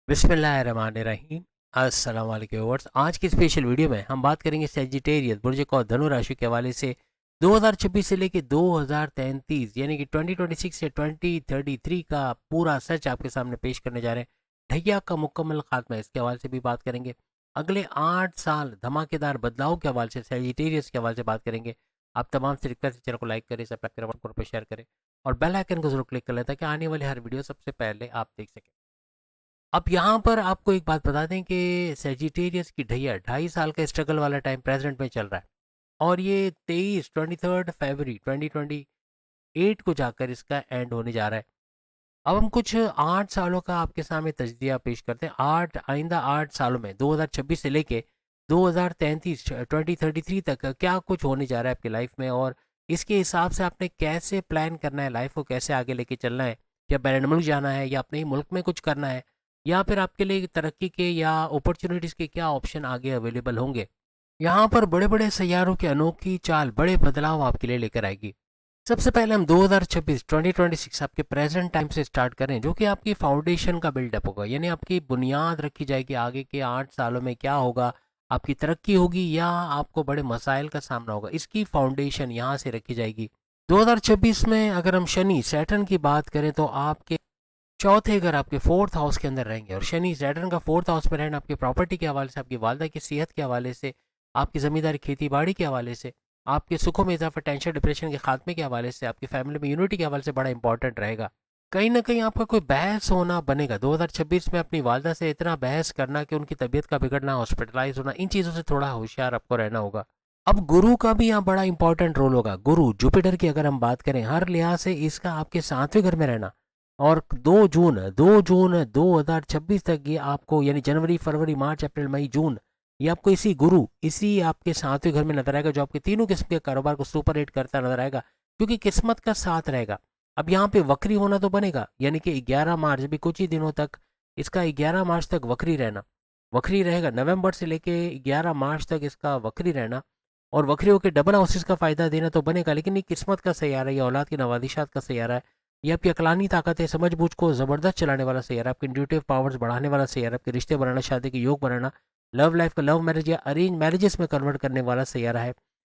बिस्मिल्लाहिर्रहमानिर्रहीम। अस्सलाम वालेकुम व्यूअर्स। आज की स्पेशल वीडियो में हम बात करेंगे सेजिटेरियस बुर्ज और धनु राशि के हवाले से 2026 से लेकर 2033 यानी कि 2026 से 2033 का पूरा सच आपके सामने पेश करने जा रहे हैं। ढैया का मुकम्मल खात्मा, इसके हवाले से भी बात करेंगे। अगले 8 साल धमाकेदार बदलाव के हवाले से सेजिटेरियस के हवाले से बात करेंगे। आप तमाम से रिक्वेस्ट है, चैनल को लाइक करें, सब्सक्राइब करें, ग्रुप पर शेयर करें और बेल आइकन को जरूर क्लिक कर लें ताकि आने वाली हर वीडियो सबसे पहले आप देख सकें। अब यहाँ पर आपको एक बात बता दें कि सेजिटेरियस की ढैया 2.5 साल का स्ट्रगल वाला टाइम प्रेजेंट में चल रहा है और ये 23 फरवरी 2028 को जाकर इसका एंड होने जा रहा है। अब हम कुछ 8 सालों का आपके सामने तजदिया पेश करते हैं। आइंदा 8 सालों में 2026 से लेके 2033 2033 तक क्या कुछ होने जा रहा है आपकी लाइफ में, और इसके हिसाब से आपने कैसे प्लान करना है, लाइफ को कैसे आगे लेके चलना है। या बैरन मुल्क जाना है या अपने ही मुल्क में कुछ करना है, या फिर आपके लिए तरक्की के या अपॉर्चुनिटीज़ के क्या ऑप्शन आगे अवेलेबल होंगे। यहाँ पर बड़े बड़े सैयारों की अनोखी चाल बड़े बदलाव आपके लिए लेकर आएगी। सबसे पहले हम 2026 आपके प्रेजेंट टाइम से स्टार्ट करें, जो कि आपकी फाउंडेशन का बिल्डअप होगा, यानी आपकी बुनियाद रखी जाएगी आगे के 8 सालों में क्या होगा। आपकी तरक्की होगी या आपको बड़े मसाइल का सामना होगा, इसकी फाउंडेशन यहाँ से रखी जाएगी। 2026 में अगर हम शनि सैटर्न की बात करें तो आपके चौथे घर आपके फोर्थ हाउस के अंदर रहेंगे, और शनि सैटर्न का फोर्थ हाउस में रहना आपकी प्रॉपर्टी के हवाले से, आपकी वालदा की सेहत के हवाले से, आपकी ज़मींदारी खेती बाड़ी के हवाले से, आपके सुखों में इजाफा, टेंशन डिप्रेशन के खात्मे के हवाले से, आपकी फैमिली में यूनिटी के हवाले से बड़ा इंपॉर्टेंट रहेगा। कहीं ना कहीं आपका कोई बहस होना बनेगा 2026 में, अपनी वालदा से इतना बहस करना कि उनकी तबीयत का बिगड़ना, हॉस्पिटलाइज होना, इन चीज़ों से थोड़ा होशियार आपको रहना होगा। अब गुरु का भी यहाँ बड़ा इंपॉर्टेंट रोल होगा। गुरु जुपिटर की अगर हम बात करें, हर लिहाज से इसका आपके 7वें घर में रहना, और 2 जून 2026 तक ये आपको, यानी जनवरी फरवरी मार्च अप्रैल मई जून, ये आपको इसी गुरु इसी आपके 7वें घर में नजर आएगा, जो आपके तीनों किस्म के कारोबार को सुपर हिट करता नजर आएगा, क्योंकि किस्मत का साथ रहेगा। अब यहाँ पे वक्री होना तो बनेगा, यानी कि 11 मार्च, भी कुछ ही दिनों तक इसका 11 मार्च तक वक्री रहना, वक्री रहेगा। नवंबर से लेके 11 मार्च तक इसका वक्री रहना, और वक्री होकर डबल हाउसेस का फायदा देना तो बनेगा, लेकिन ये किस्मत का सैयारा है, ये औलाद की नवादिशात का सैयारा है, ये आपकी अकलानी ताकत है, समझ-बूझ को ज़बरदस्त चलाने वाला सैयारा, आपके इंट्यूटिव पावर्स बढ़ाने वाला सैयारा, आपके रिश्ते बनाना, शादी के योग बनाना, लव लाइफ का लव मैरिज या अरेंज मैरिजेस में कन्वर्ट करने वाला सैयारा है।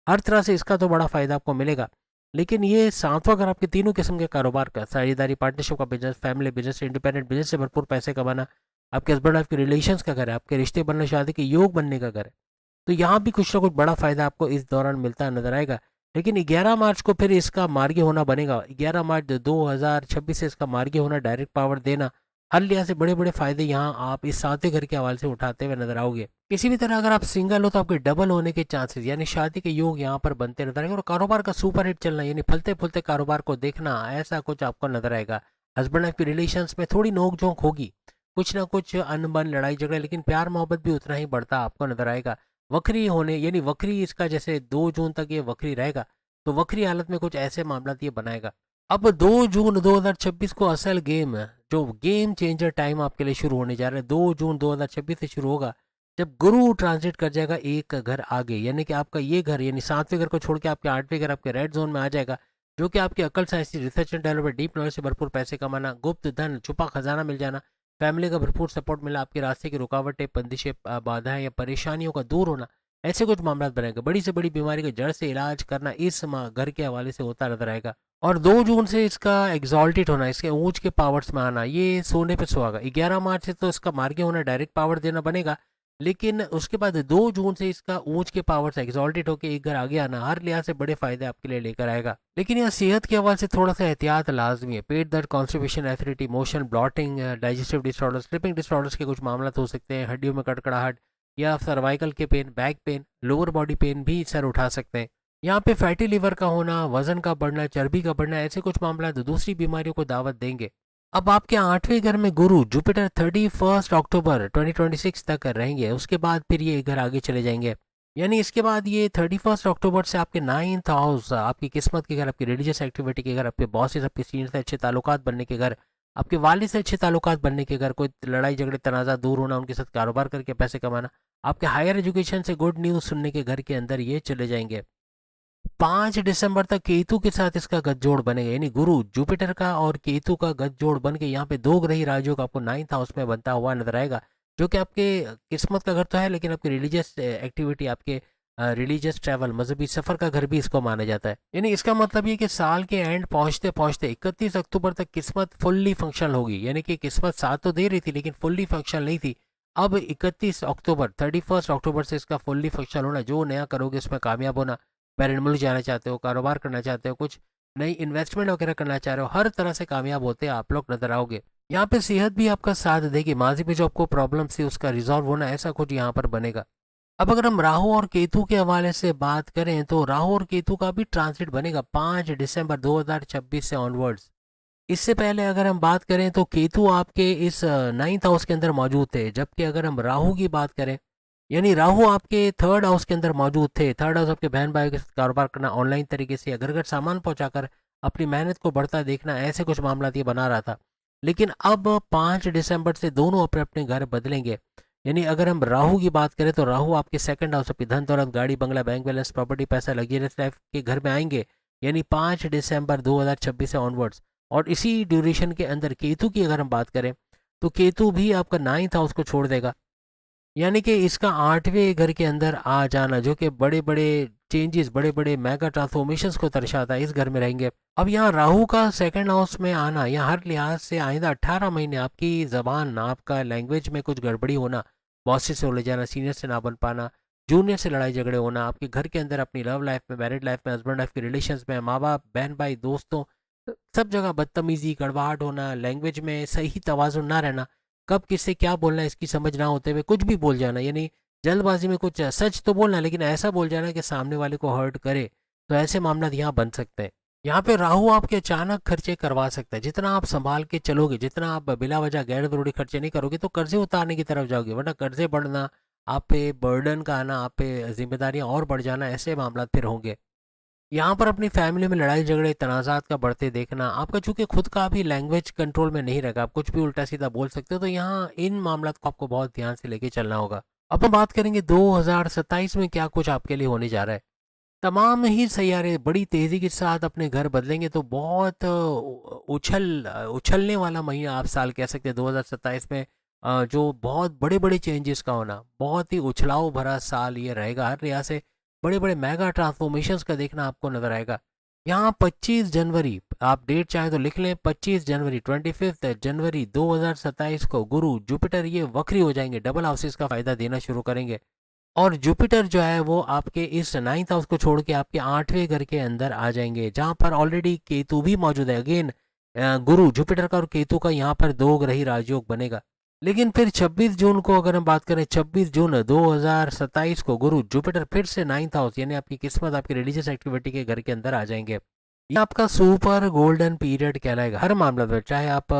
हर तरह से इसका तो बड़ा फ़ायदा आपको मिलेगा। लेकिन ये 7वां घर आपके तीनों किस्म के कारोबार का, साझेदारी, पार्टनरशिप का business, family business, independent business से भरपूर पैसे कमाना, आपके हस्बैंड वाइफ के रिलेशंस का घर है, आपके रिश्ते बनना, शादी के योग बनने का घर है। तो यहाँ भी कुछ ना कुछ बड़ा फायदा आपको इस दौरान मिलता नजर आएगा। लेकिन 11 मार्च को फिर इसका मार्गी होना बनेगा। 11 मार्च 2026 से इसका मार्गी होना, डायरेक्ट पावर देना, हर लिहाज से बड़े बड़े फायदे यहाँ आप इस 7वें घर के हवाले से उठाते हुए नजर आओगे। किसी भी तरह अगर आप सिंगल हो तो आपके डबल होने के चांसेस, यानी शादी के योग यहाँ पर बनते नजर आएंगे, और कारोबार का सुपर हिट चलना, यानी फलते फूलते कारोबार को देखना, ऐसा कुछ आपको नजर आएगा। हस्बैंड वाइफ की रिलेशंस में थोड़ी नोक झोंक होगी, कुछ ना कुछ अनबन, लड़ाई झगड़े, लेकिन प्यार मोहब्बत भी उतना ही बढ़ता आपको नजर आएगा। वक्री होने, यानी वक्री इसका जैसे 2 जून तक ये वक्री रहेगा, तो वक्री हालत में कुछ ऐसे मामला ये बनाएगा। अब 2 जून 2026 को असल गेम, जो गेम चेंजर टाइम आपके लिए शुरू होने जा रहा है, 2 जून 2026 से शुरू होगा, जब गुरु ट्रांजिट कर जाएगा एक घर आगे, यानी कि आपका ये घर, यानी 7वें घर को छोड़ के आपके 8वें घर आपके रेड जोन में आ जाएगा, जो कि आपकी अकल, science, research and development, deep knowledge से भरपूर पैसे कमाना, गुप्त धन, छुपा खजाना मिल जाना, फैमिली का भरपूर सपोर्ट मिला, आपके रास्ते की रुकावटें, बंदिशें, बाधाएं या परेशानियों का दूर होना, ऐसे कुछ मामला बनेगा। बड़ी से बड़ी बीमारी का जड़ से इलाज करना इस घर के हवाले से होता नजर आएगा। और 2 जून से इसका एग्जॉल्टेड होना, इसके ऊंच के पावर्स में आना, ये सोने पे सुहागा। 11 मार्च से तो इसका मार्गे होना, डायरेक्ट पावर देना बनेगा, लेकिन उसके बाद 2 जून से इसका ऊंच के पावर से एग्जॉल्टेड होकर एक घर आगे आना, हर लिहाज से बड़े फायदे आपके लिए लेकर आएगा। लेकिन यहाँ सेहत के हवाले से थोड़ा सा एहतियात लाजमी है। पेट दर्द, constipation, acidity, motion blotting, digestive disorder, sleeping disorders के कुछ मामला हो सकते हैं। हड्डियों में कड़कड़ाहट या सर्वाइकल के pain, back pain, lower body pain भी सर उठा सकते हैं। यहाँ पे फैटी लिवर का होना, वजन का बढ़ना, चर्बी का बढ़ना, ऐसे कुछ मामला दूसरी बीमारियों को दावत देंगे। अब आपके 8वें घर में गुरु जुपिटर 31 अक्टूबर 2026 तक रहेंगे, उसके बाद फिर ये घर आगे चले जाएंगे, यानी इसके बाद ये 31 अक्टूबर से आपके 9th हाउस, आपकी किस्मत के घर, आपकी रिलीजियस एक्टिविटी के घर, आपके बॉसेस, आपके सीनियर से अच्छे ताल्लुकात बनने के घर, आपके वालिद से अच्छे ताल्लुकात बनने के घर, कोई लड़ाई झगड़े तनाज़ा दूर होना, उनके साथ कारोबार करके पैसे कमाना, आपके हायर एजुकेशन से गुड न्यूज़ सुनने के घर के अंदर ये चले जाएंगे। 5 दिसंबर तक केतु के साथ इसका गठजोड़ बनेगा, यानी गुरु जुपिटर का और केतु का गठजोड़ बन के यहाँ पे दो ग्रही राजयोग आपको 9th हाउस में बनता हुआ नजर आएगा, जो कि आपके किस्मत का घर तो है, लेकिन आपकी रिलीजियस एक्टिविटी, आपके रिलीजियस ट्रैवल, मजहबी सफर का घर भी इसको माना जाता है। यानी इसका मतलब ये कि साल के एंड पहुंचते पहुंचते 31 अक्टूबर तक किस्मत फुल्ली फंक्शनल होगी, यानी कि किस्मत साथ तो दे रही थी लेकिन फुल्ली फंक्शनल नहीं थी। अब 31 अक्टूबर 31 अक्टूबर से इसका फुल्ली फंक्शनल होना, जो नया करोगे उसमें कामयाब होना, बैरन मुल्क जाना चाहते हो, कारोबार करना चाहते हो, कुछ नई इन्वेस्टमेंट वगैरह करना चाह रहे हो, हर तरह से कामयाब होते आप लोग नजर आओगे। यहाँ पे सेहत भी आपका साथ देगी, माजी में जो आपको प्रॉब्लम थी उसका रिजॉल्व होना, ऐसा कुछ यहाँ पर बनेगा। अब अगर हम राहु और केतु के हवाले से बात करें तो राहु और केतु का भी ट्रांसिट बनेगा 5 दिसंबर 2026 से ऑनवर्ड्स। इससे पहले अगर हम बात करें तो केतु आपके इस 9th हाउस के अंदर मौजूद थे, जबकि अगर हम राहु की बात करें, यानी राहु आपके 3rd हाउस के अंदर मौजूद थे। 3rd हाउस आपके बहन भाई के साथ कारोबार करना, ऑनलाइन तरीके से घर घर सामान पहुंचाकर अपनी मेहनत को बढ़ता देखना, ऐसे कुछ मामला ये बना रहा था। लेकिन अब 5 दिसंबर से दोनों अपने अपने घर बदलेंगे। यानी अगर हम राहु की बात करें तो राहु आपके 2nd हाउस, आपकी धन दौलत, गाड़ी बंगला, बैंक बैलेंस, प्रॉपर्टी, पैसा, लग्जरियस लाइफ के घर में आएंगे, यानी 5 दिसंबर 2026 से ऑनवर्ड्स। और इसी ड्यूरेशन के अंदर केतु की अगर हम बात करें तो केतु भी आपका 9th हाउस को छोड़ देगा, यानी कि इसका 8वें घर के अंदर आ जाना, जो कि बड़े बड़े चेंजेस, बड़े बड़े मेगा ट्रांसफॉर्मेशंस को दर्शाता है, इस घर में रहेंगे। अब यहाँ राहु का 2nd हाउस में आना, यहाँ हर लिहाज से आइंदा 18 महीने आपकी जबान, आपका लैंग्वेज में कुछ गड़बड़ी होना, बॉसेस से उलझ जाना, सीनियर से ना बन पाना, जूनियर से लड़ाई झगड़े होना, आपके घर के अंदर अपनी लव लाइफ में, मैरिड लाइफ में, हस्बैंड वाइफ के रिलेशंस में, माँ बाप, बहन भाई, दोस्तों, सब जगह बदतमीजी, कड़वाहट होना, लैंग्वेज में सही तवाजुन ना रहना, कब किससे क्या बोलना है इसकी समझ ना होते हुए कुछ भी बोल जाना, यानी जल्दबाजी में कुछ सच तो बोलना लेकिन ऐसा बोल जाना कि सामने वाले को हर्ट करे, तो ऐसे मामला यहाँ बन सकते हैं। यहाँ पे राहु आपके अचानक खर्चे करवा सकता है, जितना आप संभाल के चलोगे, जितना आप बिला वजह गैर जरूरी खर्चे नहीं करोगे तो कर्जे उतारने की तरफ जाओगे, वरना कर्जे बढ़ना, आप पे बर्डन का आना, आप पे जिम्मेदारियां और बढ़ जाना, ऐसे मामला फिर होंगे। यहाँ पर अपनी फैमिली में लड़ाई झगड़े तनाज़ात का बढ़ते देखना, आपका चूंकि खुद का भी लैंग्वेज कंट्रोल में नहीं रहेगा, आप कुछ भी उल्टा सीधा बोल सकते हो, तो यहाँ इन मामलों को आपको बहुत ध्यान से लेके चलना होगा। अब हम बात करेंगे 2027 में क्या कुछ आपके लिए होने जा रहा है। तमाम ही सैयारे बड़ी तेजी के साथ अपने घर बदलेंगे, तो बहुत उछलने वाला महीना आप साल कह सकते हैं 2027 में। जो बहुत बड़े बड़े चेंजेस का होना, बहुत ही उछलाव भरा साल ये रहेगा, हर रियासत से बड़े बड़े मेगा ट्रांसफॉर्मेशंस का देखना आपको नजर आएगा। यहाँ 25 जनवरी, आप डेट चाहे तो लिख लें, 25 जनवरी 25 जनवरी 2027 को गुरु जुपिटर ये वक्री हो जाएंगे, डबल हाउसेस का फायदा देना शुरू करेंगे। और जुपिटर जो है वो आपके इस 9th हाउस को छोड़ के आपके 8वें घर के अंदर आ जाएंगे, जहां पर ऑलरेडी केतु भी मौजूद है। अगेन गुरु जुपिटर का और केतु का यहाँ पर दो ग्रही राजयोग बनेगा। लेकिन फिर 26 जून को अगर हम बात करें, 26 जून 2027 को गुरु जुपिटर फिर से 9th हाउस, यानी आपकी किस्मत, आपकी रिलीजियस एक्टिविटी के घर के अंदर आ जाएंगे। ये आपका सुपर गोल्डन पीरियड कहलाएगा हर मामला में, चाहे आप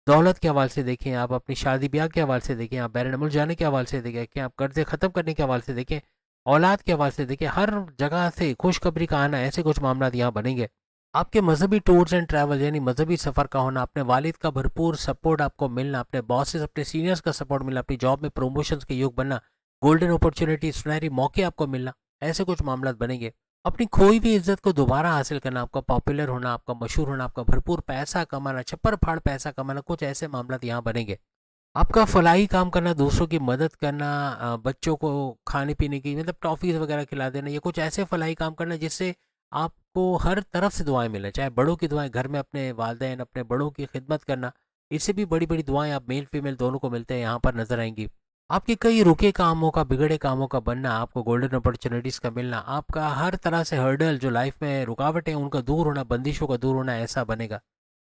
दौलत के हवाले से देखें, आप अपनी शादी ब्याह के हवाले से देखें, आप बैरन मुल्क जाने के हवाले से देखें, आप कर्जे खत्म करने के हवाले से देखें, औलाद के हवाले से देखें, हर जगह से खुशखबरी का आना, ऐसे कुछ मामला यहाँ बनेंगे। आपके मजहबी टूर्स एंड ट्रैवल, यानी मजहबी सफर का होना, अपने वालिद का भरपूर सपोर्ट आपको मिलना, अपने बॉसेस, अपने सीनियर्स का सपोर्ट मिलना, अपनी जॉब में प्रमोशंस के योग बनना, गोल्डन अपॉर्चुनिटी, सुनहरी मौके आपको मिलना, ऐसे कुछ मामला बनेंगे। अपनी खोई हुई इज्जत को दोबारा हासिल करना, आपका पॉपुलर होना, आपका मशहूर होना, आपका भरपूर पैसा कमाना, छप्पर फाड़ पैसा कमाना, कुछ ऐसे मामला यहाँ बनेंगे। आपका फलाही काम करना, दूसरों की मदद करना, बच्चों को खाने पीने की, मतलब टॉफीज वगैरह खिला देना, ये कुछ ऐसे फलाही काम करना जिससे आपको हर तरफ से दुआएं मिलें, चाहे बड़ों की दुआएं, घर में अपने वालिदैन, अपने बड़ों की खिदमत करना, इससे भी बड़ी बड़ी दुआएं आप मेल फीमेल दोनों को मिलते हैं यहाँ पर नजर आएंगी। आपके कई रुके कामों का, बिगड़े कामों का बनना, आपको गोल्डन अपॉर्चुनिटीज का मिलना, आपका हर तरह से हर्डल जो लाइफ में रुकावटें हैं उनका दूर होना, बंदिशों का दूर होना, ऐसा बनेगा।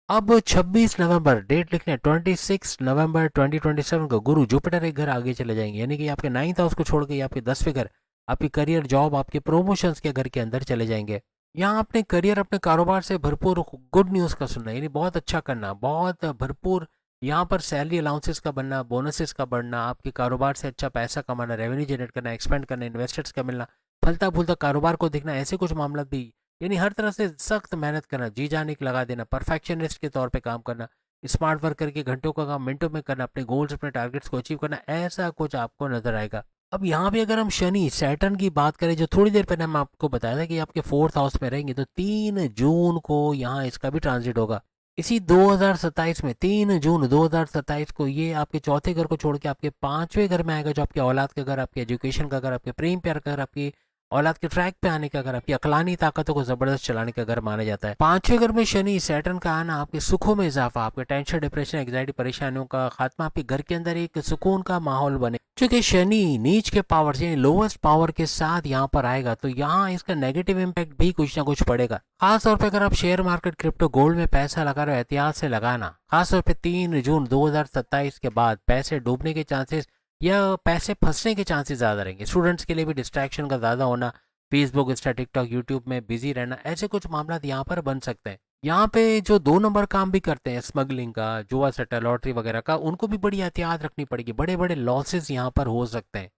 अब 26 नवंबर, डेट लिखने 26 नवंबर 2027 को गुरु जुपिटर एक घर आगे चले जाएंगे, यानी कि आपके 9th हाउस को छोड़ के आपके 10वें घर, आपकी करियर, जॉब, आपके प्रमोशंस के घर के अंदर चले जाएंगे। यहाँ अपने करियर, अपने कारोबार से भरपूर गुड न्यूज़ का सुनना, यानी बहुत अच्छा करना, बहुत भरपूर यहाँ पर सैलरी अलाउंसेस का बनना, बोनसेस का बढ़ना, आपके कारोबार से अच्छा पैसा कमाना, रेवेन्यू जनरेट करना, एक्सपेंड करना, इन्वेस्टर्स का मिलना, फलता फूलता कारोबार को दिखना, ऐसे कुछ मामला भी, यानी हर तरह से सख्त मेहनत करना, जी जान की लगा देना, परफेक्शनिस्ट के तौर पे काम करना, स्मार्ट वर्क करके घंटों का काम मिनटों में करना, अपने गोल्स, अपने टारगेट्स को अचीव करना, ऐसा कुछ आपको नजर आएगा। अब यहाँ पे अगर हम शनि सैटर्न की बात करें, जो थोड़ी देर पहले हम आपको बताया था कि आपके 4th हाउस में रहेंगे, तो 3 जून को यहाँ इसका भी ट्रांजिट होगा। इसी 2027 में 3 जून 2027 को ये आपके चौथे घर को छोड़ के आपके 5वें घर में आएगा, जो आपके औलाद का घर, आपके एजुकेशन का घर, आपके प्रेम प्यार का घर, आपकी औलाद के ट्रैक पे आने का घर, आपकी अकलानी ताकतों को जबरदस्त चलाने का घर माना जाता है। 5वें घर में शनि सैटर्न का आना आपके सुखों में इजाफा, आपके टेंशन डिप्रेशन एंग्जाइटी परेशानियों का खात्मा, आपके घर के अंदर एक सुकून का माहौल बने। क्योंकि शनि नीच के पावर यानी लोवेस्ट पावर के साथ यहाँ पर आएगा, तो यहाँ इसका नेगेटिव इम्पैक्ट भी कुछ ना कुछ पड़ेगा। खास तौर पे अगर आप शेयर मार्केट क्रिप्टो गोल्ड में पैसा लगा रहे हो, एहतियात से लगाना। खास तौर पे 3 जून 2027 के बाद पैसे डूबने के चांसेस या पैसे फंसने के चांसेस ज़्यादा रहेंगे। स्टूडेंट्स के लिए भी डिस्ट्रैक्शन का ज़्यादा होना, फेसबुक इंस्टा टिकटॉक यूट्यूब में बिजी रहना, ऐसे कुछ मामला यहाँ पर बन सकते हैं। यहाँ पे जो 2 नंबर काम भी करते हैं, स्मगलिंग का, जुआ सट्टा लॉटरी वगैरह का, उनको भी बड़ी एहतियात रखनी पड़ेगी। बड़े बड़े लॉसेस यहाँ पर हो सकते हैं।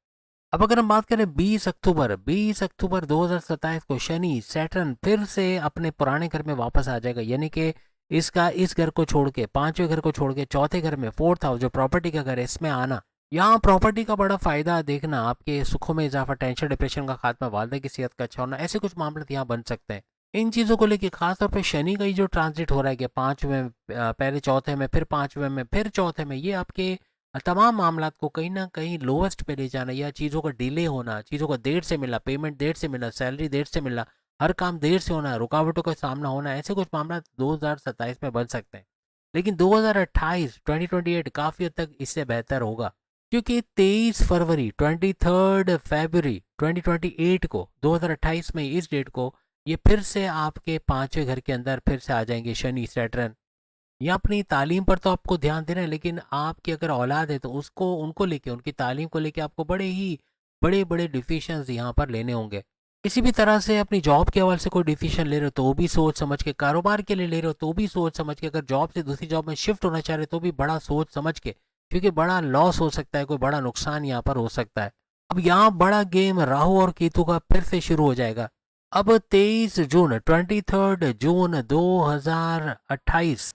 अब अगर हम बात करें 20 अक्टूबर 2027 को शनि सैटर्न फिर से अपने पुराने घर में वापस आ जाएगा, यानी कि इसका इस घर को छोड़ के, 5वें घर को छोड़ के चौथे घर में, 4th हाउस जो प्रॉपर्टी का घर है, इसमें आना। यहाँ प्रॉपर्टी का बड़ा फायदा देखना, आपके सुखों में इजाफा, टेंशन डिप्रेशन का खात्मा, वालदे की सेहत का अच्छा होना, ऐसे कुछ मामले यहाँ बन सकते हैं। इन चीज़ों को लेके खासतौर पे शनि का ही जो ट्रांजिट हो रहा है कि 5वें पहले चौथे में, फिर 5वें में, फिर चौथे में, ये आपके तमाम मामलात को कहीं ना कहीं लोवेस्ट पे ले जाना, या चीज़ों का डिले होना, चीज़ों का देर से मिलना, पेमेंट देर से मिलना, सैलरी देर से मिलना, हर काम देर से होना, रुकावटों का सामना होना, ऐसे कुछ मामला 2027 में बन सकते हैं। लेकिन 2028 2028 काफ़ी हद तक इससे बेहतर होगा, क्योंकि 23 फरवरी 2028 को, 2028 में इस डेट को, ये फिर से आपके 5वें घर के अंदर फिर से आ जाएंगे शनि सैटर्न। या अपनी तालीम पर तो आपको ध्यान देना है, लेकिन आपकी अगर औलाद है तो उसको, उनको लेके, उनकी तालीम को लेके आपको बड़े बड़े डिसीशंस यहाँ पर लेने होंगे। किसी भी तरह से अपनी जॉब के हवाले से कोई डिसीजन ले रहे हो तो भी सोच समझ के, कारोबार के लिए ले रहे हो तो भी सोच समझ के, अगर जॉब से दूसरी जॉब में शिफ्ट होना चाह रहे हो तो भी बड़ा सोच समझ के, क्योंकि बड़ा लॉस हो सकता है, कोई बड़ा नुकसान यहाँ पर हो सकता है। अब यहाँ बड़ा गेम राहु और केतु का फिर से शुरू हो जाएगा। अब 23 जून 2028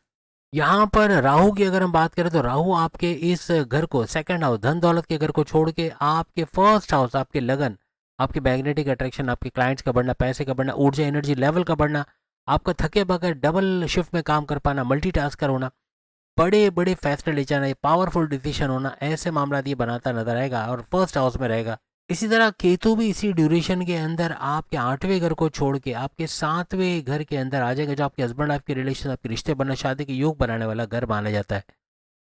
यहाँ पर राहु की अगर हम बात करें, तो राहु आपके इस घर को, सेकंड हाउस धन दौलत के घर को छोड़ के आपके फर्स्ट हाउस, आपके लगन, आपके मैग्नेटिक अट्रैक्शन, आपके क्लाइंट्स का बढ़ना, पैसे का बढ़ना, ऊर्जा एनर्जी लेवल का बढ़ना, आपका थके बगैर डबल शिफ्ट में काम कर पाना, मल्टीटास्कर होना, बड़े बड़े फैसले ले जाना, पावरफुल डिसीजन होना, ऐसे मामला ये बनाता नजर आएगा और फर्स्ट हाउस में रहेगा। इसी तरह केतु भी इसी ड्यूरेशन के अंदर आपके 8वें घर को छोड़ के आपके 7वें घर के अंदर आ जाएगा, जो आपके हस्बैंड वाइफ के रिलेशन, आपके रिश्ते बनना, शादी के योग बनाने वाला घर माना जाता है।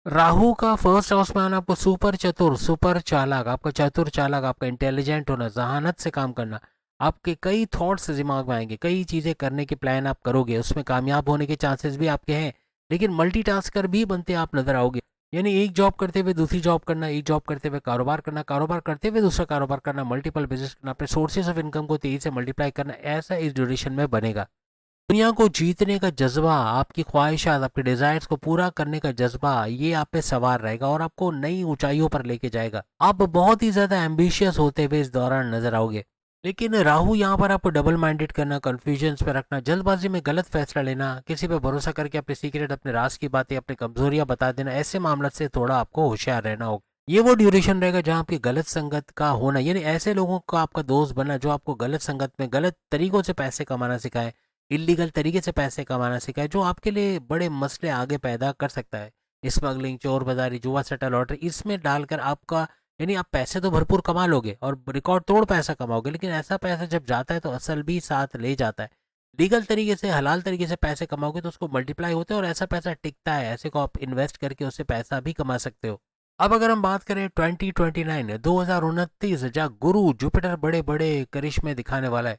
राहु का फर्स्ट हाउस में आना आपको सुपर चतुर, सुपर चालाक, आपका चतुर चालाक, आपका इंटेलिजेंट होना, जहानत से काम करना, आपके कई थॉट्स दिमाग में आएंगे, कई चीज़ें करने के प्लान आप करोगे, उसमें कामयाब होने के चांसेस भी आपके हैं। लेकिन मल्टीटास्कर भी बनते आप नजर आओगे, यानी एक जॉब करते हुए दूसरी जॉब करना, एक जॉब करते हुए कारोबार करना, कारोबार करते हुए दूसरा कारोबार करना, मल्टीपल बिजनेस करना, अपने सोर्सेज ऑफ इनकम को तेजी से मल्टीप्लाई करना, ऐसा इस ड्यूरेशन में बनेगा। दुनिया को जीतने का जज्बा, आपकी ख्वाहिशात, आपके डिजायर्स को पूरा करने का जज्बा, ये आप पे सवार रहेगा और आपको नई ऊंचाइयों पर लेके जाएगा। आप बहुत ही ज्यादा एम्बिशियस होते हुए इस दौरान नजर आओगे। लेकिन राहु यहाँ पर आपको डबल माइंडेड करना, कंफ्यूजन पे रखना, जल्दबाजी में गलत फैसला लेना, किसी पे भरोसा करके अपने सीक्रेट, अपने राज की बातें, अपनी कमजोरियां बता देना, ऐसे मामले से थोड़ा आपको होशियार रहना होगा। ये वो ड्यूरेशन रहेगा जहाँ आपकी गलत संगत का होना, यानी ऐसे लोगों का आपका दोस्त बनना जो आपको गलत संगत में गलत तरीकों से पैसे कमाना सिखाए, इलीगल तरीके से पैसे कमाना सिखाए, जो आपके लिए बड़े मसले आगे पैदा कर सकता है। स्मगलिंग, चोर बाजारी, जुआ सट्टा लॉटरी, इसमें डालकर आपका, यानी आप पैसे तो भरपूर कमा लोगे और रिकॉर्ड तोड़ पैसा कमाओगे, लेकिन ऐसा पैसा जब जाता है तो असल भी साथ ले जाता है। लीगल तरीके से, हलाल तरीके से पैसे कमाओगे तो उसको मल्टीप्लाई होते हैं और ऐसा पैसा टिकता है, ऐसे को आप इन्वेस्ट करके उससे पैसा भी कमा सकते हो। अब अगर हम बात करें 2029 जहाँ गुरु जुपिटर बड़े बड़े करिश्मे दिखाने वाला है।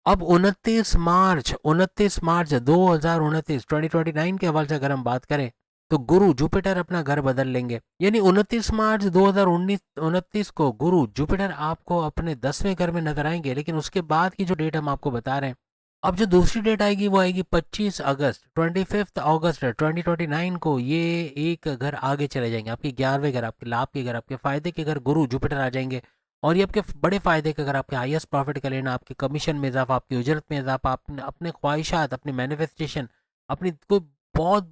अब 29 मार्च 2029 के हवाले से अगर हम बात करें, तो गुरु जुपिटर अपना घर बदल लेंगे, यानी 29 मार्च 2029 को गुरु जुपिटर आपको अपने 10वें घर में नजर आएंगे। लेकिन उसके बाद की जो डेट हम आपको बता रहे हैं, अब जो दूसरी डेट आएगी वो आएगी 25 अगस्त 2029 को, ये एक घर आगे चले जाएंगे, आपके 11वें घर, आपके लाभ के घर, आपके फायदे के घर गुरु जुपिटर आ जाएंगे। और ये आपके बड़े फायदे के, अगर आपके हाईएस्ट प्रॉफिट का लेना, आपके कमीशन में इजाफा, आपकी उजरत में इजाफा, अपने अपने ख्वाहिशात, अपनी मैनिफेस्टेशन, अपनी कोई बहुत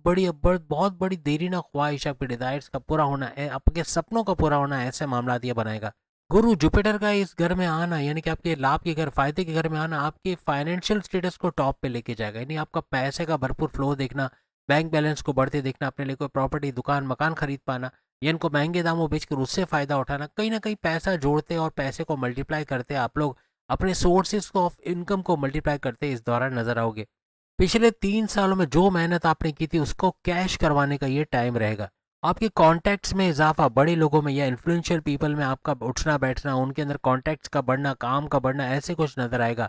बड़ी देरी ना ख्वाहिश, आपके डिजायर्स का पूरा होना है, आपके सपनों का पूरा होना है, ऐसे मामला ये बनाएगा। गुरु जुपिटर का इस घर में आना यानी कि आपके लाभ के घर, फायदे के घर में आना आपके फाइनेंशियल स्टेटस को टॉप पे लेके जाएगा। यानी आपका पैसे का भरपूर फ्लो देखना, बैंक बैलेंस को बढ़ते देखना, अपने लिए कोई प्रॉपर्टी, दुकान, मकान खरीद पाना या इनको महंगे दामों बेचकर उससे फायदा उठाना, कहीं ना कहीं पैसा जोड़ते और पैसे को मल्टीप्लाई करते आप लोग अपने सोर्सेज ऑफ इनकम को मल्टीप्लाई करते इस दौरान नजर आओगे। पिछले 3 सालों में जो मेहनत आपने की थी उसको कैश करवाने का ये टाइम रहेगा। आपके कॉन्टैक्ट्स में इजाफा, बड़े लोगों में या इन्फ्लुएंशियल पीपल में आपका उठना बैठना, उनके अंदर कॉन्टैक्ट्स का बढ़ना, काम का बढ़ना, ऐसे कुछ नजर आएगा।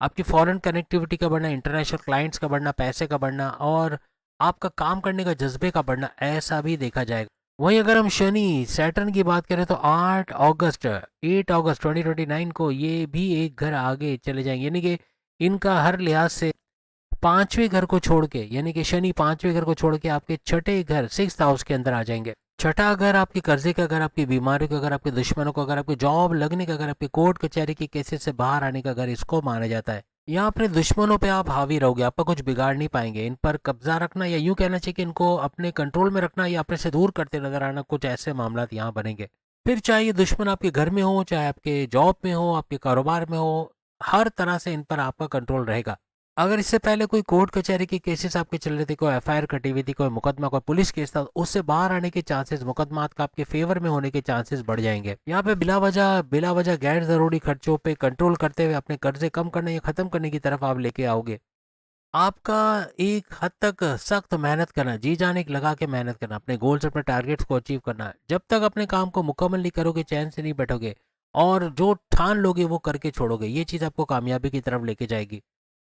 आपकी फॉरेन कनेक्टिविटी का बढ़ना, इंटरनेशनल क्लाइंट्स का बढ़ना, पैसे का बढ़ना और आपका काम करने का जज्बे का बढ़ना, ऐसा भी देखा जाएगा। वहीं अगर हम शनि सैटर्न की बात करें तो 8 अगस्त 2029 को ये भी एक घर आगे चले जाएंगे। यानी कि इनका हर लिहाज से पांचवें घर को छोड़ के, यानी कि शनि पांचवें घर को छोड़ के आपके छठे घर 6th हाउस के अंदर आ जाएंगे। छठा घर आपके कर्जे का घर, आपकी बीमारी का घर, आपके दुश्मनों का घर, आपकी जॉब लगने का घर, आपके कोर्ट कचहरी के केसेस से बाहर आने का घर इसको माना जाता है। यहाँ अपने दुश्मनों पे आप हावी रहोगे, आपका कुछ बिगाड़ नहीं पाएंगे। इन पर कब्जा रखना या यूं कहना चाहिए कि इनको अपने कंट्रोल में रखना या अपने से दूर करते नजर आना, कुछ ऐसे मामला यहाँ बनेंगे। फिर चाहे ये दुश्मन आपके घर में हो, चाहे आपके जॉब में हो, आपके कारोबार में हो, हर तरह से इन पर आपका कंट्रोल रहेगा। अगर इससे पहले कोई कोर्ट कचहरी के केसेस आपके चल रहे थे, कोई एफआईआर कटी हुई थी, कोई मुकदमा, कोई पुलिस केस था, उससे बाहर आने के चांसेस, मुकदमात का आपके फेवर में होने के चांसेस बढ़ जाएंगे। यहाँ पे बिला वजह गैर जरूरी खर्चों पे कंट्रोल करते हुए अपने कर्जे कम करने या खत्म करने की तरफ आप लेके आओगे। आपका एक हद तक सख्त मेहनत करना, जी जान एक लगा के मेहनत करना, अपने गोल्स, अपने टारगेट्स को अचीव करना। जब तक अपने काम को मुकम्मल नहीं करोगे चैन से नहीं बैठोगे और जो ठान लोगे वो करके छोड़ोगे, ये चीज़ आपको कामयाबी की तरफ लेके जाएगी।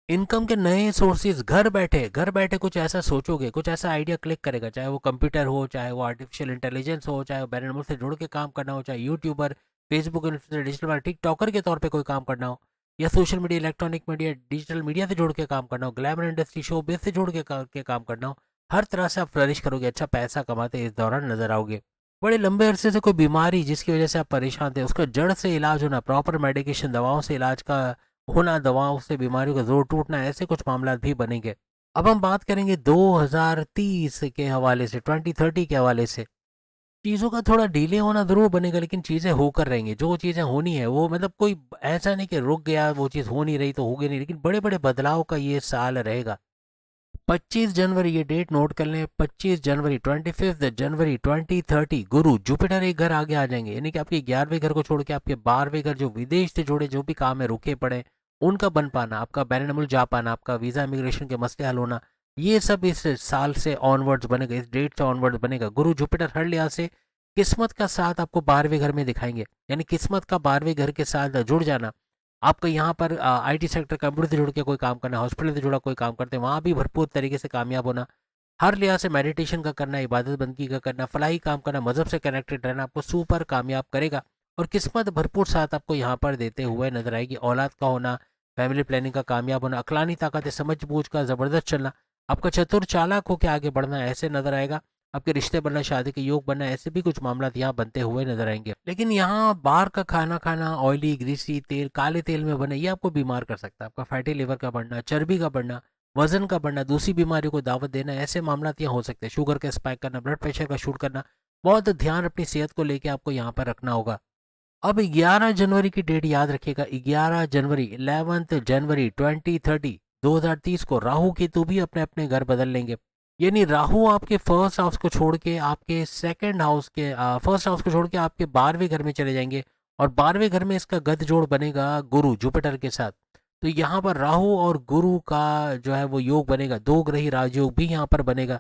इनकम के नए सोर्सेज, घर बैठे कुछ ऐसा सोचोगे, कुछ ऐसा आइडिया क्लिक करेगा, चाहे वो कंप्यूटर हो, चाहे वो आर्टिफिशियल इंटेलिजेंस हो, चाहे वो बैरन से जुड़ के काम करना हो, चाहे YouTuber, Facebook influencer, digital TikToker के तौर पे कोई काम करना हो, या social media, electronic media, digital media से जुड़ के काम करना हो, ग्लैमर इंडस्ट्री, शो बेस से जुड़ के काम करना हो, हर तरह से आप फ्लरिश करोगे, अच्छा पैसा कमाते इस दौरान नजर आओगे। बड़े लंबे अरसे से कोई बीमारी जिसकी वजह से आप परेशान थे, उसका जड़ से इलाज होना, प्रॉपर मेडिकेशन, दवाओं से इलाज का होना, दवाओं से बीमारियों का जोर टूटना, ऐसे कुछ मामला भी बनेंगे। अब हम बात करेंगे 2030 के हवाले से, 2030 के हवाले से। चीज़ों का थोड़ा डिले होना जरूर बनेगा, लेकिन चीज़ें होकर रहेंगी। जो चीज़ें होनी है वो, मतलब कोई ऐसा नहीं कि रुक गया, वो चीज़ हो नहीं रही तो होगी नहीं, लेकिन बड़े बड़े बदलाव का ये साल रहेगा। 25 जनवरी, ये डेट नोट कर लें, 25 जनवरी, 25 जनवरी 2030 गुरु जुपिटर एक घर आगे आ जाएंगे। यानी कि आपके 11वें घर को छोड़ के आपके 12वें घर, जो विदेश से जुड़े जो भी काम है रुके पड़े उनका बन पाना, आपका बैरन जा पाना, आपका वीज़ा इमिग्रेशन के मसले हल होना, ये सब इस साल से ऑनवर्ड्स बनेगा, इस डेट से ऑनवर्ड्स बनेगा। गुरु जुपिटर हर लिहाज से किस्मत का साथ आपको 12वें घर में दिखाएंगे। यानी किस्मत का 12वें घर के साथ जुड़ जाना, आपका यहाँ पर आईटी सेक्टर, कंप्यूटर से जुड़ के कोई काम करना, हॉस्पिटल से जुड़ा कोई काम करते हैं वहाँ भी भरपूर तरीके से कामयाब होना, हर लिहाज से मेडिटेशन का करना, इबादत बंदगी का करना, फलाही काम करना, मजहब से कनेक्टेड रहना आपको सुपर कामयाब करेगा। और किस्मत भरपूर साथ आपको यहाँ पर देते हुए नजर आएगी। औलाद का होना, फैमिली प्लानिंग का कामयाब होना, अकलानी ताकत, समझ बूझ का ज़बरदस्त चलना, आपका चतुर चालाक होकर आगे बढ़ना, ऐसे नजर आएगा। आपके रिश्ते बनना, शादी के योग बनना, ऐसे भी कुछ मामला यहाँ बनते हुए नजर आएंगे। लेकिन यहाँ बाहर का खाना खाना, ऑयली, ग्रीसी तेल, काले तेल में बने, ये आपको बीमार कर सकता है। आपका फैटी लिवर का बढ़ना, चर्बी का बढ़ना, वजन का बढ़ना, दूसरी बीमारियों को दावत देना, ऐसे मामला यहाँ हो सकते हैं। शुगर का स्पाइक करना, ब्लड प्रेशर का शूट करना, बहुत ध्यान अपनी सेहत को लेकर आपको यहाँ पर रखना होगा। अब 11 जनवरी की डेट याद रखिएगा, 11 जनवरी, 11 जनवरी 2030 को राहु केतु भी अपने अपने घर बदल लेंगे। यानी राहु आपके फर्स्ट हाउस को छोड़ के आपके सेकंड हाउस के, फर्स्ट हाउस को छोड़ के आपके 12वें घर में चले जाएंगे और 12वें घर में इसका गद जोड़ बनेगा गुरु जुपिटर के साथ। तो यहाँ पर राहु और गुरु का जो है वो योग बनेगा, दो ग्रही राजयोग भी यहाँ पर बनेगा।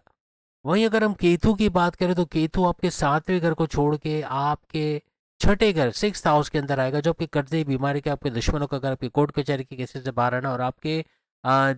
वहीं अगर हम केतु की बात करें तो केतु आपके 7वें घर को छोड़ के आपके छठे घर 6th हाउस के अंदर आएगा, जो आपके कर्जे, बीमारी के, आपके दुश्मनों का घर, आपके कोर्ट कचहरी के केसेस से बाहर आना और आपके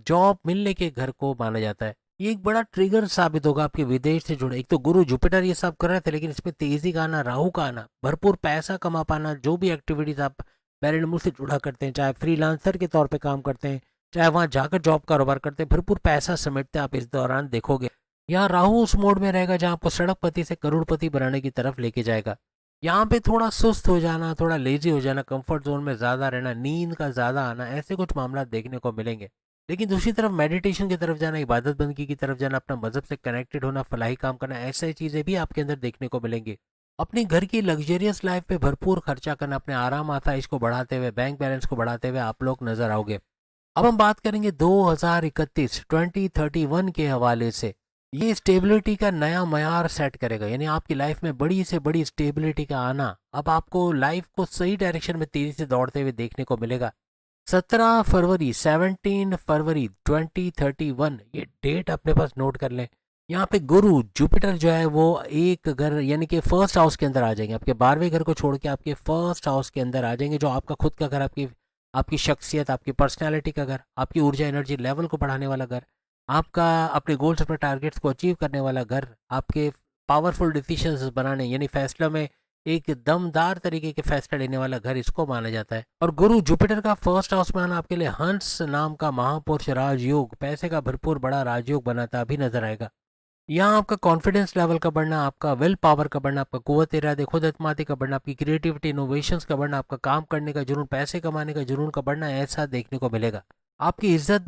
जॉब मिलने के घर को माना जाता है। ये एक बड़ा ट्रिगर साबित होगा आपके विदेश से जुड़े। एक तो गुरु जुपिटर ये सब कर रहे थे, लेकिन इसमें तेजी का आना, राहु का आना, भरपूर पैसा कमा पाना, जो भी एक्टिविटीज आप पैरेंट से जुड़ा करते हैं, चाहे फ्रीलांसर के तौर पे काम करते हैं, चाहे वहां जाकर जॉब कारोबार करते हैं, भरपूर पैसा समेटते हैं आप इस दौरान देखोगे। यहाँ राहु उस मोड में रहेगा जहाँ आपको सड़कपति से करोड़पति बनाने की तरफ लेके जाएगा। यहाँ पे थोड़ा सुस्त हो जाना, थोड़ा लेजी हो जाना, कंफर्ट जोन में ज़्यादा रहना, नींद का ज़्यादा आना, ऐसे कुछ मामला देखने को मिलेंगे। लेकिन दूसरी तरफ मेडिटेशन की तरफ जाना, इबादत बंदगी की तरफ जाना, अपना मजहब से कनेक्टेड होना, फलाही काम करना, ऐसी चीज़ें भी आपके अंदर देखने को मिलेंगी। अपने घर की लग्जरियस लाइफ पे भरपूर खर्चा करना, अपने आराम आसाइश को बढ़ाते हुए, बैंक बैलेंस को बढ़ाते हुए आप लोग नजर आओगे। अब हम बात करेंगे 2031 2031 के हवाले से। ये स्टेबिलिटी का नया मयार सेट करेगा, यानी आपकी लाइफ में बड़ी से बड़ी स्टेबिलिटी का आना। अब आपको लाइफ को सही डायरेक्शन में तेजी से दौड़ते हुए देखने को मिलेगा। 17 फरवरी 2031 ये डेट अपने पास नोट कर लें। यहाँ पे गुरु जुपिटर जो है वो एक घर यानी कि फर्स्ट हाउस के अंदर आ जाएंगे, आपके 12वें घर को छोड़ के आपके फर्स्ट हाउस के अंदर आ जाएंगे, जो आपका खुद का घर, आपकी आपकी शख्सियत, आपकी पर्सनैलिटी का घर, आपकी ऊर्जा एनर्जी लेवल को बढ़ाने वाला घर, आपका अपने गोल्स अपने टारगेट्स को अचीव करने वाला घर, आपके पावरफुल डिसीजंस बनाने यानी फैसला में एक दमदार तरीके के फैसला लेने वाला घर इसको माना जाता है। और गुरु जुपिटर का फर्स्ट हाउस में आना आपके लिए हंस नाम का महापुरुष राजयोग, पैसे का भरपूर बड़ा राजयोग बनाता अभी नजर आएगा। यहाँ आपका कॉन्फिडेंस लेवल का बढ़ना, आपका विल पावर का बढ़ना, आपका कुव्वत इरादे खुद एतमादी का बढ़ना, आपकी क्रिएटिविटी इनोवेशंस का बढ़ना, आपका काम करने का जुनून, पैसे कमाने का जुनून का बढ़ना, ऐसा देखने को मिलेगा। आपकी इज्जत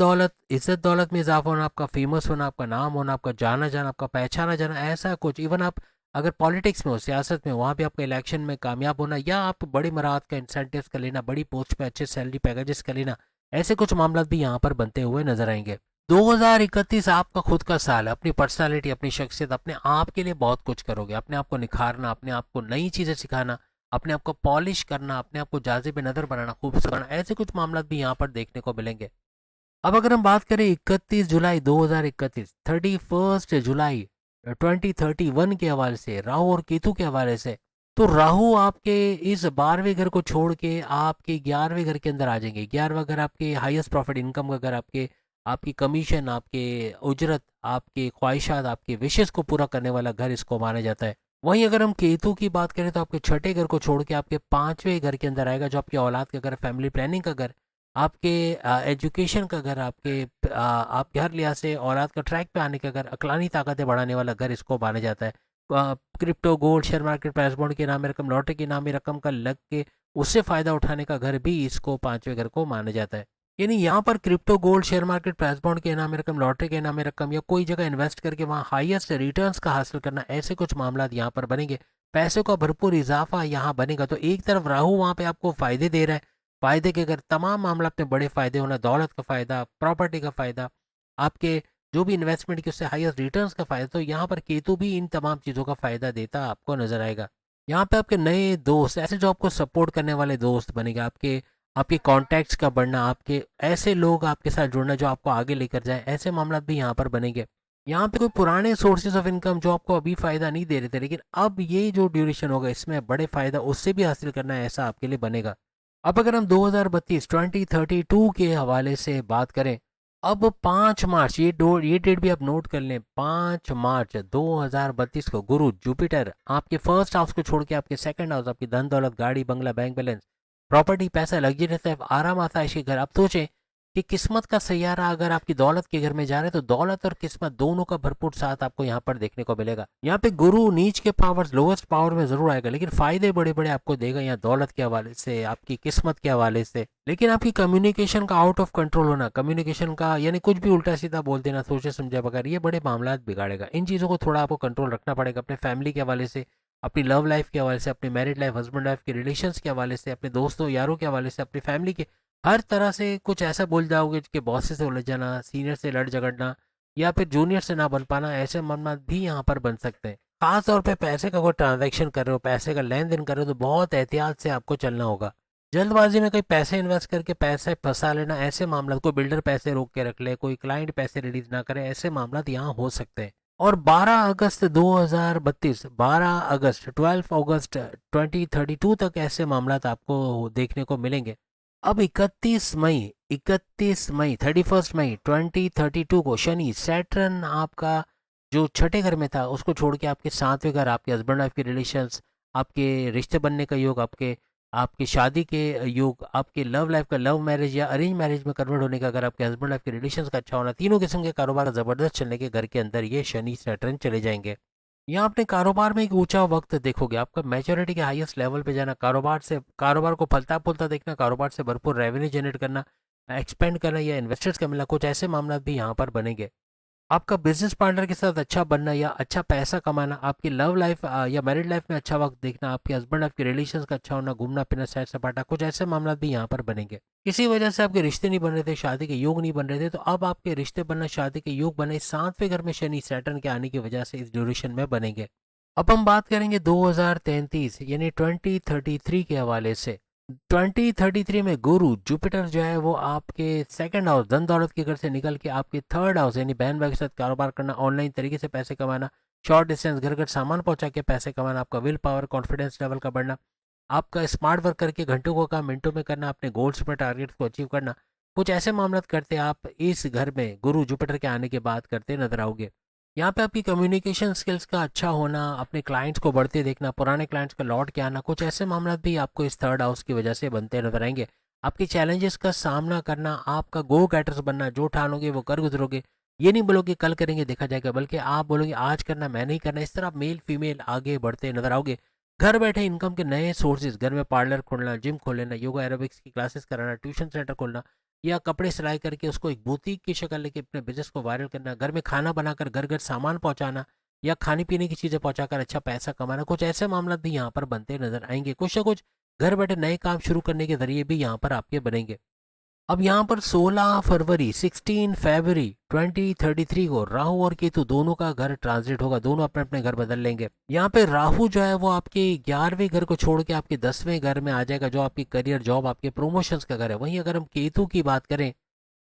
दौलत में इजाफा होना, आपका फेमस होना, आपका नाम होना, आपका जाना जाना, आपका पहचाना जाना, ऐसा कुछ। इवन आप अगर पॉलिटिक्स में हो, सियासत में हो, वहाँ पे आपका इलेक्शन में कामयाब होना, या आप बड़ी मराहत का इंसेंटिव्स का लेना, बड़ी पोस्ट पे अच्छे सैलरी पैकेजेस का लेना, ऐसे कुछ मामला भी यहाँ पर बनते हुए नजर आएंगे। 2031 आपका खुद का साल है, अपनी पर्सनालिटी, अपनी शख्सियत, अपने आप के लिए बहुत कुछ करोगे, अपने आप को निखारना, अपने आप को नई चीज़ें सिखाना, अपने आप को पॉलिश करना, अपने आप को जाज़िब नज़र बनाना, खूबसूरत बनाना, ऐसे कुछ मामला भी यहाँ पर देखने को मिलेंगे। अब अगर हम बात करें 31 जुलाई 2031, 31 जुलाई 2031 के हवाले से, राहु और केतु के हवाले से, तो राहु आपके इस 12वें घर को छोड़ के आपके 11वें घर के अंदर आ जाएंगे। 11वां घर आपके हाईएस्ट प्रॉफिट इनकम का घर, आपके आपकी कमीशन, आपके उजरत, आपके ख्वाहिशात, आपके विशेष को पूरा करने वाला घर इसको माना जाता है। वहीं अगर हम केतु की बात करें तो आपके छठे घर को छोड़ के आपके 5वें घर के अंदर आएगा, जो आपकी औलाद का घर, फैमिली प्लानिंग का घर, आपके एजुकेशन का घर, आपके आपके हर लिहाज से औलाद का ट्रैक पे आने का घर, अकलानी ताकतें बढ़ाने वाला घर इसको माना जाता है। Crypto, gold, share market, price bond के नाम रकम, लॉटरी के नाम रकम का लग के उससे फायदा उठाने का घर भी इसको 5वें घर को माना जाता है। यानी यहाँ पर crypto, gold, share market, price bond के नाम रकम, लॉटरी के नाम रकम, या कोई जगह इन्वेस्ट करके वहाँ हाईएस्ट रिटर्न्स का हासिल करना, ऐसे कुछ मामला यहाँ पर बनेंगे। पैसे का भरपूर इजाफा यहाँ बनेगा। तो एक तरफ राहु वहाँ पे आपको फायदे दे रहा है, फायदे के अगर तमाम मामला अपने बड़े फायदे होना, दौलत का फायदा, प्रॉपर्टी का फायदा, आपके जो भी इन्वेस्टमेंट की उससे हाईएस्ट रिटर्न्स का फायदा, तो यहाँ पर केतु भी इन तमाम चीज़ों का फायदा देता आपको नजर आएगा। यहाँ पे आपके नए दोस्त, ऐसे जो आपको सपोर्ट करने वाले दोस्त बनेंगे, आपके आपके कॉन्टैक्ट्स का बढ़ना, आपके ऐसे लोग आपके साथ जुड़ना जो आपको आगे लेकर जाए, ऐसे मामला भी यहाँ पर बनेंगे। यहाँ पे कोई पुराने सोर्सेज ऑफ इनकम जो आपको अभी फायदा नहीं दे रहे थे, लेकिन अब ये जो ड्यूरेशन होगा इसमें बड़े फायदा उससे भी हासिल करना है, ऐसा आपके लिए बनेगा। अब अगर हम 2032 के हवाले से बात करें, अब 5 मार्च, ये डेट भी आप नोट कर लें, 5 मार्च 2032 को गुरु जुपिटर आपके फर्स्ट हाउस को छोड़ के आपके सेकंड हाउस, आपकी धन दौलत, गाड़ी बंगला, बैंक बैलेंस, प्रॉपर्टी, पैसा, लग्जरी लाइफ, आराम आसाइश के घर। आप सोचें कि किस्मत का सैयारा अगर आपकी दौलत के घर में जा रहे हैं तो दौलत और किस्मत दोनों का भरपूर साथ आपको यहाँ पर देखने को मिलेगा। यहाँ पे गुरु नीच के पावर, लोएस्ट पावर में जरूर आएगा, लेकिन फायदे बड़े बड़े आपको देगा यहाँ दौलत के हवाले से, आपकी किस्मत के हवाले से। लेकिन आपकी कम्युनिकेशन का आउट ऑफ कंट्रोल होना, कम्युनिकेशन का यानी कुछ भी उल्टा सीधा बोल देना सोचे समझे बगैर, ये बड़े मामला बिगाड़ेगा। इन चीज़ों को थोड़ा आपको कंट्रोल रखना पड़ेगा, अपने फैमिली के हवाले से, अपनी लव लाइफ के हवाले से, अपनी मैरिड लाइफ, हस्बैंड वाइफ के रिलेशंस के हवाले से, अपने दोस्तों यारों के हवाले से, अपनी फैमिली के हर तरह से कुछ ऐसा बोल जाओगे कि बॉस से उलझ जाना, सीनियर से लड़ झगड़ना, या फिर जूनियर से ना बन पाना, ऐसे मामला भी यहाँ पर बन सकते हैं। खास तौर पे पैसे का कोई ट्रांजैक्शन कर रहे हो, पैसे का लेन देन कर रहे हो, तो बहुत एहतियात से आपको चलना होगा। जल्दबाजी में कहीं पैसे इन्वेस्ट करके पैसे फंसा लेना, ऐसे मामला, कोई बिल्डर पैसे रोक के रख ले, कोई क्लाइंट पैसे रिलीज ना करे, ऐसे मामला यहाँ हो सकते हैं। और 12 अगस्त 2032, 12 अगस्त 12 अगस्त 2032 तक ऐसे मामला आपको देखने को मिलेंगे। अब 31 मई 31 मई 2032 को शनि, सैटर्न आपका जो छठे घर में था उसको छोड़ के आपके 7वें घर, आपके हस्बैंड वाइफ के रिलेशंस, आपके रिश्ते बनने का योग, आपके आपकी शादी के योग, आपके लव लाइफ का, लव मैरिज या अरेंज मैरिज में कन्वर्ट होने का, अगर आपके हस्बैंड वाइफ के रिलेशंस का अच्छा होना, तीनों किस्म के कारोबार जबरदस्त चलने के घर के अंदर ये शनि सैटर्न चले जाएंगे। यहाँ अपने कारोबार में एक ऊंचा वक्त देखोगे, आपका मैच्योरिटी के हाईएस्ट लेवल पे जाना, कारोबार को फलता फूलता देखना, कारोबार से भरपूर रेवेन्यू जनरेट करना, एक्सपेंड करना या इन्वेस्टर्स का मिलना, कुछ ऐसे मामला भी यहाँ पर बनेंगे। आपका बिजनेस पार्टनर के साथ अच्छा बनना या अच्छा पैसा कमाना, आपकी लव लाइफ या मैरिड लाइफ में अच्छा वक्त देखना, आपके हस्बैंड आपके रिलेशंस का अच्छा होना, घूमना फिरना, सैर सपाटा, कुछ ऐसे मामला भी यहाँ पर बनेंगे। किसी वजह से आपके रिश्ते नहीं बन रहे थे, शादी के योग नहीं बन रहे थे, तो अब आपके रिश्ते बनना, शादी के योग बने, 7वें घर में शनि सैटर्न के आने की वजह से इस ड्यूरेशन में बनेंगे। अब हम बात करेंगे 2033 यानी 2033 के हवाले से। 2033 में गुरु जुपिटर जो है वो आपके सेकंड हाउस धन दौलत के घर से निकल के आपके थर्ड हाउस यानी बहन भाई के साथ कारोबार करना, ऑनलाइन तरीके से पैसे कमाना, शॉर्ट डिस्टेंस घर घर सामान पहुंचा के पैसे कमाना, आपका विल पावर कॉन्फिडेंस लेवल का बढ़ना, आपका स्मार्ट वर्क करके घंटों को काम मिनटों में करना, अपने गोल्स में टारगेट्स को अचीव करना, कुछ ऐसे मामला करते आप इस घर में गुरु जुपिटर के आने के बाद करते नजर आओगे। यहाँ पे आपकी कम्युनिकेशन स्किल्स का अच्छा होना, अपने क्लाइंट्स को बढ़ते देखना, पुराने क्लाइंट्स का लौट के आना, कुछ ऐसे मामला भी आपको इस थर्ड हाउस की वजह से बनते नजर आएंगे। आपके चैलेंजेस का सामना करना, आपका गो गेटर्स बनना, जो ठानोगे वो कर गुजरोगे, ये नहीं बोलोगे कल करेंगे देखा जाएगा, बल्कि आप बोलोगे आज करना मैं नहीं करना। इस तरह मेल फीमेल आगे बढ़ते नजर आओगे। घर बैठे इनकम के नए सोर्सेज, घर में पार्लर खोलना, जिम खोल लेना, योगा एरोबिक्स की क्लासेस कराना, ट्यूशन सेंटर खोलना, या कपड़े सिलाई करके उसको एक बुटीक की शक्ल लेके अपने बिजनेस को वायरल करना, घर में खाना बनाकर घर घर सामान पहुंचाना या खाने पीने की चीज़ें पहुंचाकर अच्छा पैसा कमाना, कुछ ऐसे मामला भी यहाँ पर बनते नजर आएंगे। कुछ ना कुछ घर बैठे नए काम शुरू करने के जरिए भी यहाँ पर आपके बनेंगे। अब यहाँ पर 16 फरवरी 16 फरवरी 2033 को राहु और केतु दोनों का घर ट्रांजिट होगा, दोनों अपने अपने घर बदल लेंगे। यहाँ पे राहु जो है वो आपके 11वें घर को छोड़ के आपके 10वें घर में आ जाएगा, जो आपकी करियर जॉब आपके प्रमोशंस का घर है। वहीं अगर हम केतु की बात करें,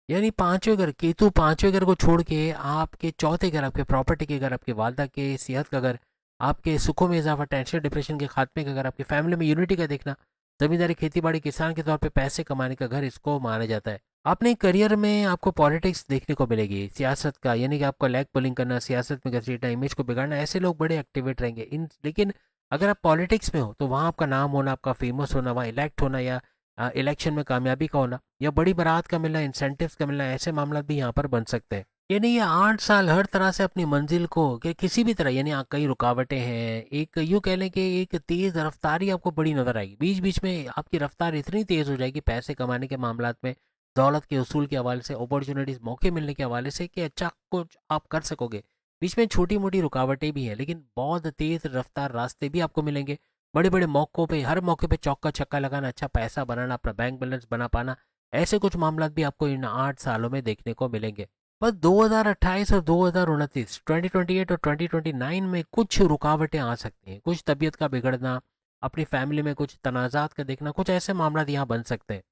यानी 5वें घर, केतु 5वें घर को छोड़ के आपके चौथे घर, आपके प्रॉपर्टी के घर, आपके वालदा के सेहत का घर, आपके सुखों में इजाफा, टेंशन डिप्रेशन के खात्मे का घर, आपकी फैमिली में यूनिटी का देखना, जमींदारी खेती बाड़ी किसान के तौर पे पैसे कमाने का घर, इसको माना जाता है। अपने करियर में आपको पॉलिटिक्स देखने को मिलेगी, सियासत का, यानी कि आपको लैग पुलिंग करना, सियासत में घसीटना, इमेज को बिगाड़ना, ऐसे लोग बड़े एक्टिवेट रहेंगे इन। लेकिन अगर आप पॉलिटिक्स में हो तो वहाँ आपका नाम होना, आपका फेमस होना, वहाँ इलेक्ट होना या इलेक्शन में कामयाबी का होना या बड़ी बारात का मिलना, इंसेंटिव्स का मिलना, ऐसे मामला भी यहाँ पर बन सकते हैं। यानी ये 8 साल हर तरह से अपनी मंजिल को किसी भी तरह, यानी कई रुकावटें हैं, एक यूँ कह लें कि एक तेज रफ्तारी आपको बड़ी नजर आएगी। बीच बीच में आपकी रफ्तार इतनी तेज हो जाएगी पैसे कमाने के मामला में, दौलत के उसूल के हवाले से, अपॉर्चुनिटीज मौके मिलने के हवाले से, कि अच्छा कुछ आप कर सकोगे। बीच में छोटी मोटी रुकावटें भी हैं, लेकिन बहुत तेज रफ्तार रास्ते भी आपको मिलेंगे। बड़े बड़े मौक़ों पे, हर मौके पे चौका छक्का लगाना, अच्छा पैसा बनाना, अपना बैंक बैलेंस बना पाना, ऐसे कुछ मामला भी आपको इन 8 सालों में देखने को मिलेंगे। बस 2028 और 2029, 2028 और 2029 में कुछ रुकावटें आ सकती हैं, कुछ तबीयत का बिगड़ना, अपनी फैमिली में कुछ तनाज़ात का देखना, कुछ ऐसे मामला यहाँ बन सकते हैं।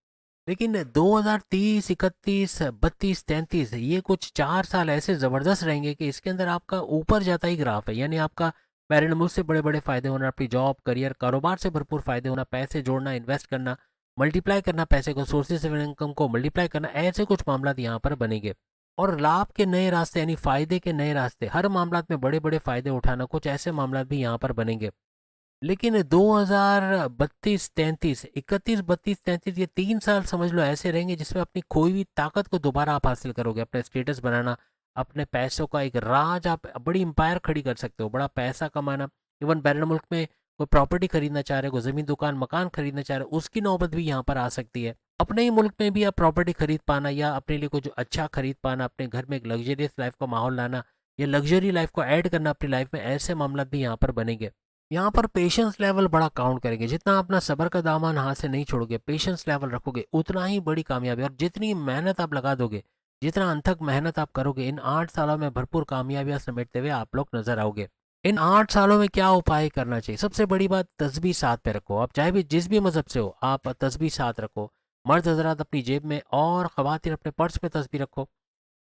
लेकिन 2030, 31, 32, 33 ये कुछ 4 साल ऐसे ज़बरदस्त रहेंगे कि इसके अंदर आपका ऊपर जाता ही ग्राफ है। यानी आपका पेरेंट मुल्क से बड़े बड़े फ़ायदे होना, अपनी जॉब करियर कारोबार से भरपूर फ़ायदे होना, पैसे जोड़ना, इन्वेस्ट करना, मल्टीप्लाई करना, पैसे को, सोर्सेज ऑफ इनकम को मल्टीप्लाई करना, ऐसे कुछ मामला यहाँ पर बनेंगे। और लाभ के नए रास्ते, यानी फ़ायदे के नए रास्ते, हर मामला में बड़े बड़े फ़ायदे उठाना, कुछ ऐसे मामला भी यहाँ पर बनेंगे। लेकिन 2032, 33, 31, 32, 33 ये 3 साल समझ लो ऐसे रहेंगे जिसमें अपनी खोई हुई ताकत को दोबारा आप हासिल करोगे, अपना स्टेटस बनाना, अपने पैसों का एक राज, आप बड़ी एम्पायर खड़ी कर सकते हो, बड़ा पैसा कमाना। इवन बैरन मुल्क में कोई प्रॉपर्टी खरीदना चाह रहे हो, ज़मीन दुकान मकान खरीदना चाह रहे हो, उसकी नौबत भी यहाँ पर आ सकती है। अपने ही मुल्क में भी आप प्रॉपर्टी खरीद पाना या अपने लिए कुछ अच्छा खरीद पाना, अपने घर में एक लग्जरियस लाइफ का माहौल लाना या लग्जरी लाइफ को ऐड करना अपनी लाइफ में, ऐसे मामला भी यहाँ पर बनेंगे। यहाँ पर पेशेंस लेवल बड़ा काउंट करेंगे। जितना अपना सब्र का दामन हाथ से नहीं छोड़ोगे, पेशेंस लेवल रखोगे, उतना ही बड़ी कामयाबी, और जितनी मेहनत आप लगा दोगे, जितना अनथक मेहनत आप करोगे, इन 8 सालों में भरपूर कामयाबियां समेटते हुए आप लोग नजर आओगे। इन 8 सालों में क्या उपाय करना चाहिए? सबसे बड़ी बात, तस्बीह साथ पे रखो। आप चाहे भी जिस भी मजहब से हो, आप तस्बीह साथ रखो। मर्द हजरात अपनी जेब में और ख़वातीन अपने पर्स में तस्बीह रखो।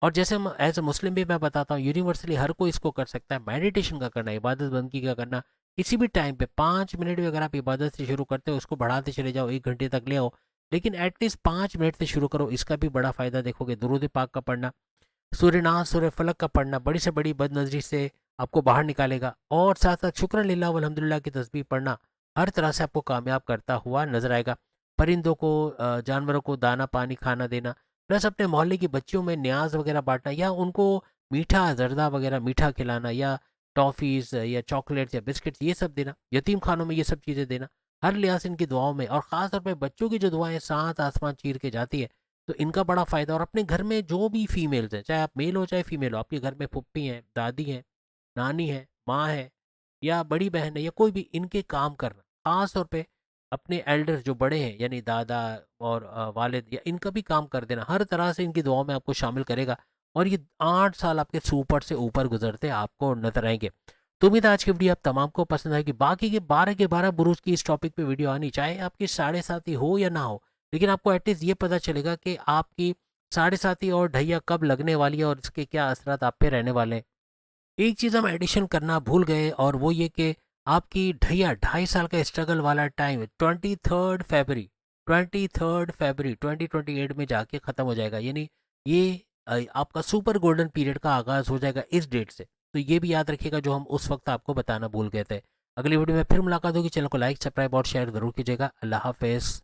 और जैसे एज ए मुस्लिम भी मैं बताता हूँ, यूनिवर्सली हर कोई इसको कर सकता है। मेडिटेशन का करना, इबादत बंदगी का करना, किसी भी टाइम पे 5 मिनट भी अगर आप इबादत से शुरू करते हो, उसको बढ़ाते चले जाओ, 1 घंटे तक ले आओ, लेकिन एटलीस्ट 5 मिनट से शुरू करो। इसका भी बड़ा फ़ायदा देखोगे। दुरूद पाक का पढ़ना, सूर्य नाज सूर्य फलक का पढ़ना बड़ी से बड़ी बदनजरी से आपको बाहर निकालेगा। और साथ साथ शुक्र लिल्लाह वल हम्दुलिल्लाह की तस्बीह पढ़ना हर तरह से आपको कामयाब करता हुआ नजर आएगा। परिंदों को, जानवरों को दाना पानी खाना देना, प्लस अपने मोहल्ले की बच्चियों में न्याज वगैरह बांटना, या उनको मीठा जर्दा वगैरह मीठा खिलाना, या टॉफ़ीज़ या चॉकलेट्स या बिस्किट्स ये सब देना, यतीम खानों में ये सब चीज़ें देना, हर लिहाज से इनकी दुआओं में, और ख़ास तौर पे बच्चों की जो दुआएं 7 आसमान चीर के जाती है, तो इनका बड़ा फ़ायदा। और अपने घर में जो भी फीमेल्स हैं, चाहे आप मेल हो चाहे फीमेल हो, आपके घर में फुप्पी हैं, दादी हैं, नानी है, माँ है या बड़ी बहन है या कोई भी, इनके काम करना खास तौर पे अपने एल्डर्स जो बड़े हैं यानी दादा और वालिद, या इनका भी काम कर देना हर तरह से इनकी दुआओं में आपको शामिल करेगा। और ये 8 साल आपके सुपर से ऊपर गुजरते आपको नजर आएंगे। तो उम्मीद है आज की वीडियो आप तमाम को पसंद आएगी। बाकी के 12 बुरुज की इस टॉपिक पे वीडियो आनी, चाहे आपकी 7.5 हो या ना हो, लेकिन आपको एटलीस्ट ये पता चलेगा कि आपकी 7.5 और ढैया कब लगने वाली है और इसके क्या असरात आप पे रहने वाले हैं। एक चीज़ हम एडिशन करना भूल गए, और वो ये कि आपकी ढैया 2.5 साल का स्ट्रगल वाला टाइम 23 फरवरी 2028 में जाके ख़त्म हो जाएगा। यानी ये आपका सुपर गोल्डन पीरियड का आगाज़ हो जाएगा इस डेट से। तो ये भी याद रखिएगा जो हम उस वक्त आपको बताना भूल गए थे। अगली वीडियो में फिर मुलाकात होगी। चैनल को लाइक, सब्सक्राइब और शेयर ज़रूर कीजिएगा। अल्लाह हाफिज़।